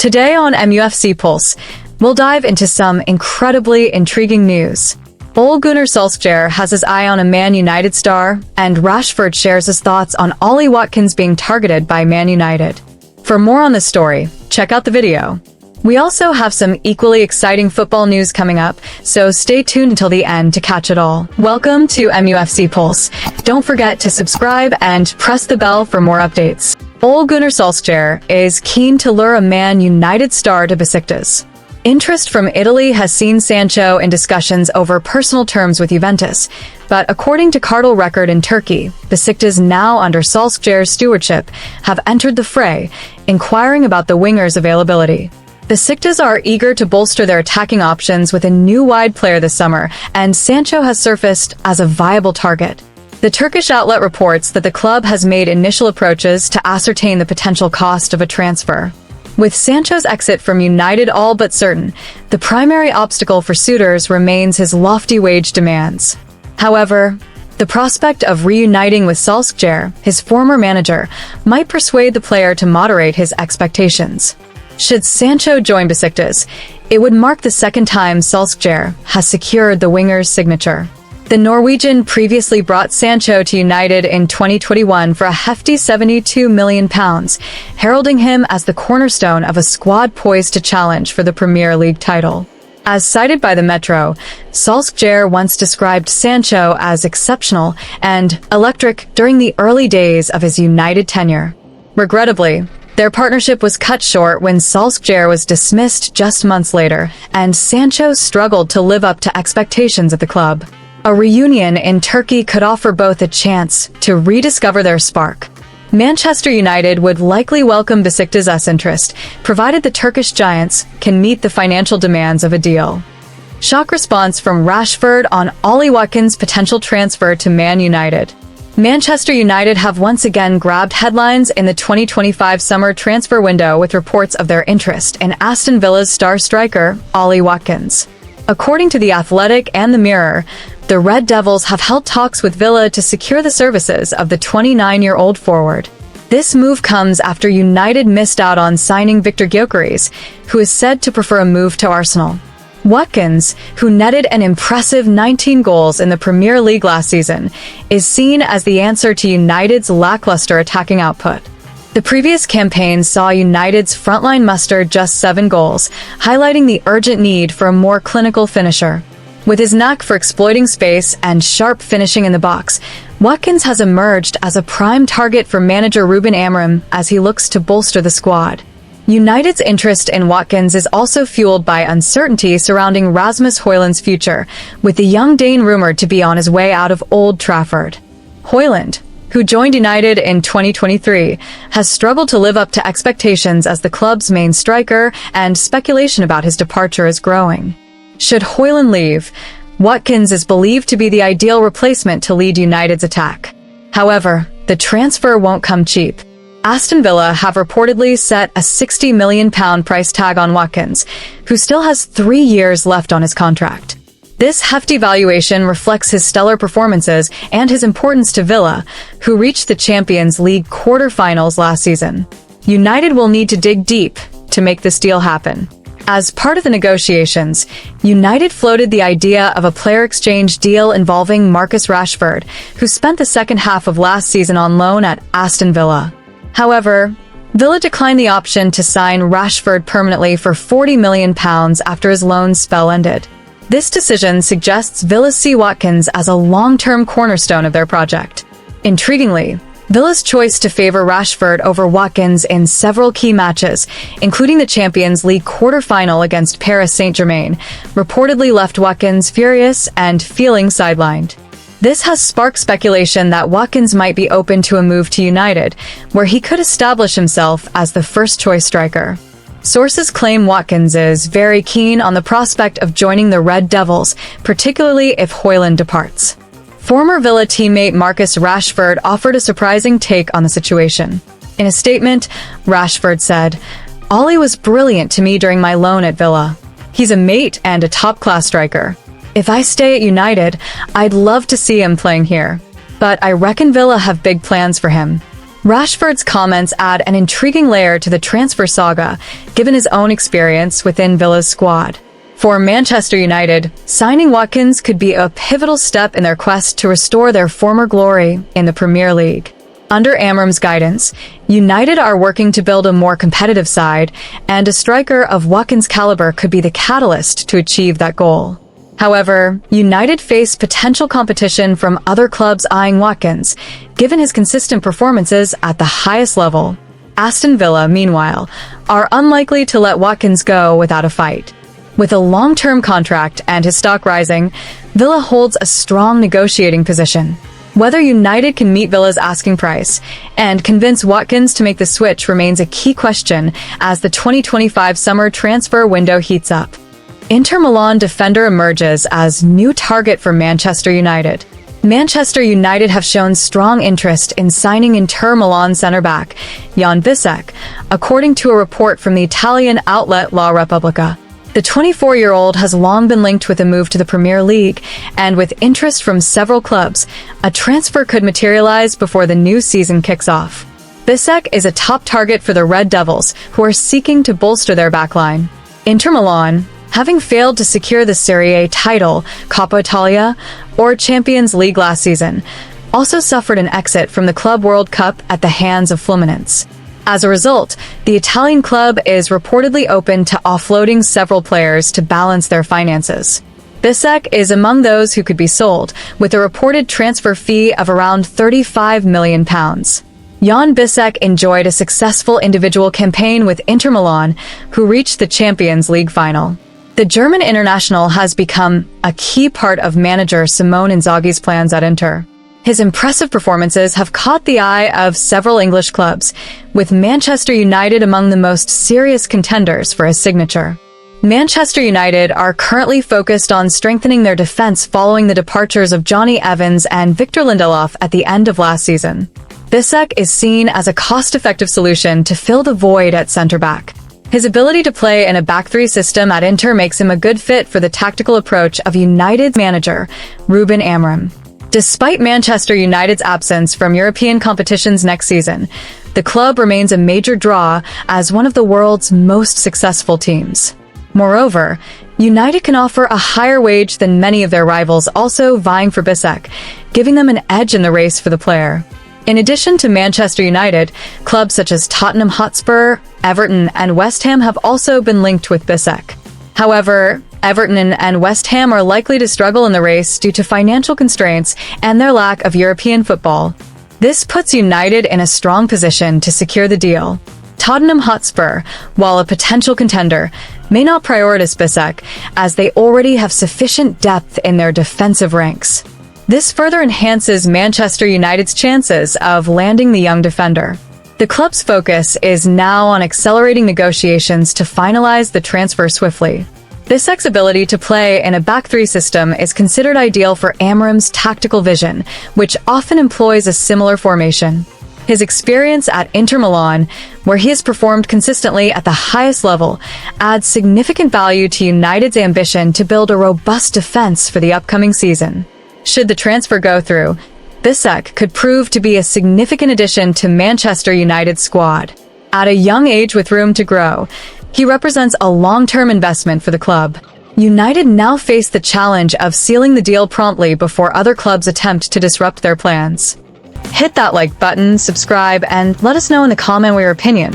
Today on MUFC Pulse, we'll dive into some incredibly intriguing news. Ole Gunnar Solskjaer has his eye on a Man United star, and Rashford shares his thoughts on Ollie Watkins being targeted by Man United. For more on this story, check out the video. We also have some equally exciting football news coming up, so stay tuned until the end to catch it all. Welcome to MUFC Pulse. Don't forget to subscribe and press the bell for more updates. Ole Gunnar Solskjaer is keen to lure a Man United star to Besiktas. Interest from Italy has seen Sancho in discussions over personal terms with Juventus, but according to Kartal Record in Turkey, Besiktas, now under Solskjaer's stewardship, have entered the fray, inquiring about the winger's availability. Besiktas are eager to bolster their attacking options with a new wide player this summer, and Sancho has surfaced as a viable target. The Turkish outlet reports that the club has made initial approaches to ascertain the potential cost of a transfer. With Sancho's exit from United all but certain, the primary obstacle for suitors remains his lofty wage demands. However, the prospect of reuniting with Solskjaer, his former manager, might persuade the player to moderate his expectations. Should Sancho join Besiktas, it would mark the second time Solskjaer has secured the winger's signature. The Norwegian previously brought Sancho to United in 2021 for a hefty £72 million, heralding him as the cornerstone of a squad poised to challenge for the Premier League title. As cited by the Metro, Solskjaer once described Sancho as exceptional and electric during the early days of his United tenure. Regrettably, their partnership was cut short when Solskjaer was dismissed just months later, and Sancho struggled to live up to expectations at the club. A reunion in Turkey could offer both a chance to rediscover their spark. Manchester United would likely welcome Besiktas' interest, provided the Turkish giants can meet the financial demands of a deal. Shock response from Rashford on Ollie Watkins' potential transfer to Man United. Manchester United have once again grabbed headlines in the 2025 summer transfer window with reports of their interest in Aston Villa's star striker, Ollie Watkins. According to The Athletic and The Mirror, the Red Devils have held talks with Villa to secure the services of the 29-year-old forward. This move comes after United missed out on signing Victor Gyökeres, who is said to prefer a move to Arsenal. Watkins, who netted an impressive 19 goals in the Premier League last season, is seen as the answer to United's lackluster attacking output. The previous campaign saw United's frontline muster just 7 goals, highlighting the urgent need for a more clinical finisher. With his knack for exploiting space and sharp finishing in the box, Watkins has emerged as a prime target for manager Ruben Amorim as he looks to bolster the squad. United's interest in Watkins is also fueled by uncertainty surrounding Rasmus Højlund's future, with the young Dane rumored to be on his way out of Old Trafford. Højlund, who joined United in 2023, has struggled to live up to expectations as the club's main striker, and speculation about his departure is growing. Should Højlund leave, Watkins is believed to be the ideal replacement to lead United's attack. However, the transfer won't come cheap. Aston Villa have reportedly set a £60 million price tag on Watkins, who still has 3 years left on his contract. This hefty valuation reflects his stellar performances and his importance to Villa, who reached the Champions League quarter-finals last season. United will need to dig deep to make this deal happen. As part of the negotiations, United floated the idea of a player exchange deal involving Marcus Rashford, who spent the second half of last season on loan at Aston Villa. However, Villa declined the option to sign Rashford permanently for £40 million after his loan spell ended. This decision suggests Villa see Watkins as a long-term cornerstone of their project. Intriguingly, Villa's choice to favor Rashford over Watkins in several key matches, including the Champions League quarter-final against Paris Saint-Germain, reportedly left Watkins furious and feeling sidelined. This has sparked speculation that Watkins might be open to a move to United, where he could establish himself as the first-choice striker. Sources claim Watkins is very keen on the prospect of joining the Red Devils, particularly if Højlund departs. Former Villa teammate Marcus Rashford offered a surprising take on the situation. In a statement, Rashford said, "Ollie was brilliant to me during my loan at Villa. He's a mate and a top-class striker. If I stay at United, I'd love to see him playing here. But I reckon Villa have big plans for him. Rashford's comments add an intriguing layer to the transfer saga, given his own experience within Villa's squad. For Manchester United, signing Watkins could be a pivotal step in their quest to restore their former glory in the Premier League. Under Amorim's guidance, United are working to build a more competitive side, and a striker of Watkins' caliber could be the catalyst to achieve that goal. However, United face potential competition from other clubs eyeing Watkins, given his consistent performances at the highest level. Aston Villa, meanwhile, are unlikely to let Watkins go without a fight. With a long-term contract and his stock rising, Villa holds a strong negotiating position. Whether United can meet Villa's asking price and convince Watkins to make the switch remains a key question as the 2025 summer transfer window heats up. Inter Milan defender emerges as new target for Manchester United. Manchester United have shown strong interest in signing Inter Milan centre-back Jan Bissek, according to a report from the Italian outlet La Repubblica. The 24-year-old has long been linked with a move to the Premier League, and with interest from several clubs, a transfer could materialize before the new season kicks off. Bissek is a top target for the Red Devils, who are seeking to bolster their backline. Inter Milan, having failed to secure the Serie A title, Coppa Italia, or Champions League last season, also suffered an exit from the Club World Cup at the hands of Fluminense. As a result, the Italian club is reportedly open to offloading several players to balance their finances. Bissek is among those who could be sold, with a reported transfer fee of around £35 million. Jan Bissek enjoyed a successful individual campaign with Inter Milan, who reached the Champions League final. The German international has become a key part of manager Simone Inzaghi's plans at Inter. His impressive performances have caught the eye of several English clubs, with Manchester United among the most serious contenders for his signature. Manchester United are currently focused on strengthening their defense following the departures of Johnny Evans and Victor Lindelof at the end of last season. Bissek is seen as a cost-effective solution to fill the void at centre-back. His ability to play in a back-three system at Inter makes him a good fit for the tactical approach of United's manager, Ruben Amorim. Despite Manchester United's absence from European competitions next season, the club remains a major draw as one of the world's most successful teams. Moreover, United can offer a higher wage than many of their rivals, also vying for Bissek, giving them an edge in the race for the player. In addition to Manchester United, clubs such as Tottenham Hotspur, Everton, and West Ham have also been linked with Bissek. However, Everton and West Ham are likely to struggle in the race due to financial constraints and their lack of European football. This puts United in a strong position to secure the deal. Tottenham Hotspur, while a potential contender, may not prioritize Bissek, as they already have sufficient depth in their defensive ranks. This further enhances Manchester United's chances of landing the young defender. The club's focus is now on accelerating negotiations to finalize the transfer swiftly. Bissek's ability to play in a back-three system is considered ideal for Amorim's tactical vision, which often employs a similar formation. His experience at Inter Milan, where he has performed consistently at the highest level, adds significant value to United's ambition to build a robust defense for the upcoming season. Should the transfer go through, Bissek could prove to be a significant addition to Manchester United's squad. At a young age with room to grow, he represents a long-term investment for the club. United now face the challenge of sealing the deal promptly before other clubs attempt to disrupt their plans. Hit that like button, subscribe, and let us know in the comment your opinion.